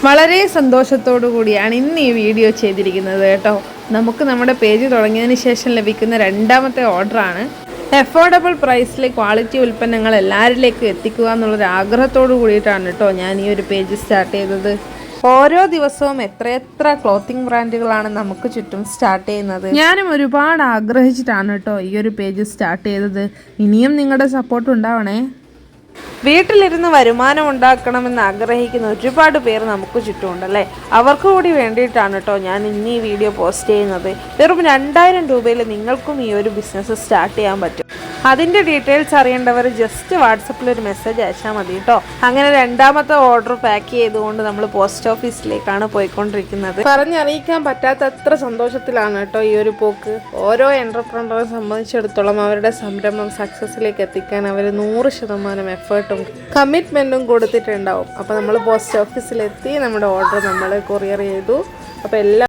വളരെ സന്തോഷത്തോടു കൂടിയാണ് ഇന്ന് ഈ വീഡിയോ ചെയ്തിരിക്കുന്നത് കേട്ടോ. നമുക്ക് നമ്മുടെ പേജ് തുടങ്ങിയതിന് ശേഷം ലഭിക്കുന്ന രണ്ടാമത്തെ ഓർഡറാണ്. അഫോർഡബിൾ പ്രൈസിൽ ക്വാളിറ്റി ഉൽപ്പന്നങ്ങൾ എല്ലാവരിലേക്കും എത്തിക്കുക എന്നുള്ളൊരു ആഗ്രഹത്തോടു കൂടിയിട്ടാണ് കേട്ടോ ഞാൻ ഈ ഒരു പേജ് സ്റ്റാർട്ട് ചെയ്തത്. ഓരോ ദിവസവും എത്രയെത്ര ക്ലോത്തിങ് ബ്രാൻഡുകളാണ് നമുക്ക് ചുറ്റും സ്റ്റാർട്ട് ചെയ്യുന്നത്. ഞാനും ഒരുപാട് ആഗ്രഹിച്ചിട്ടാണ് കേട്ടോ ഈ ഒരു പേജ് സ്റ്റാർട്ട് ചെയ്തത്. ഇനിയും നിങ്ങളുടെ സപ്പോർട്ട് ഉണ്ടാവണേ. വീട്ടിലിരുന്ന് വരുമാനം ഉണ്ടാക്കണമെന്ന് ആഗ്രഹിക്കുന്ന ഒരുപാട് പേർ നമുക്ക് ചുറ്റുമുണ്ടല്ലേ. അവർക്ക് കൂടി വേണ്ടിയിട്ടാണ് കേട്ടോ ഞാൻ ഇന്ന് ഈ വീഡിയോ പോസ്റ്റ് ചെയ്യുന്നത്. വെറും 2000 രൂപയിൽ നിങ്ങൾക്കും ഈ ഒരു ബിസിനസ് സ്റ്റാർട്ട് ചെയ്യാൻ പറ്റും. അതിൻ്റെ ഡീറ്റെയിൽസ് അറിയേണ്ടവർ ജസ്റ്റ് വാട്സപ്പിൽ ഒരു മെസ്സേജ് അയച്ചാൽ മതി കേട്ടോ. അങ്ങനെ രണ്ടാമത്തെ ഓർഡർ പാക്ക് ചെയ്തുകൊണ്ട് നമ്മൾ പോസ്റ്റ് ഓഫീസിലേക്കാണ് പോയിക്കൊണ്ടിരിക്കുന്നത്. പറഞ്ഞറിയിക്കാൻ പറ്റാത്തത്ര സന്തോഷത്തിലാണ് കേട്ടോ ഈ ഒരു പോക്ക്. ഓരോ എൻ്റർപ്രനറെ സംബന്ധിച്ചിടത്തോളം അവരുടെ സംരംഭം സക്സസ്സിലേക്ക് എത്തിക്കാൻ അവർ 100% എഫേർട്ടും കമ്മിറ്റ്മെൻറ്റും കൊടുത്തിട്ടുണ്ടാവും. അപ്പോൾ നമ്മൾ പോസ്റ്റ് ഓഫീസിലെത്തി നമ്മുടെ ഓർഡർ നമ്മൾ കൊറിയർ ചെയ്തു. അപ്പോൾ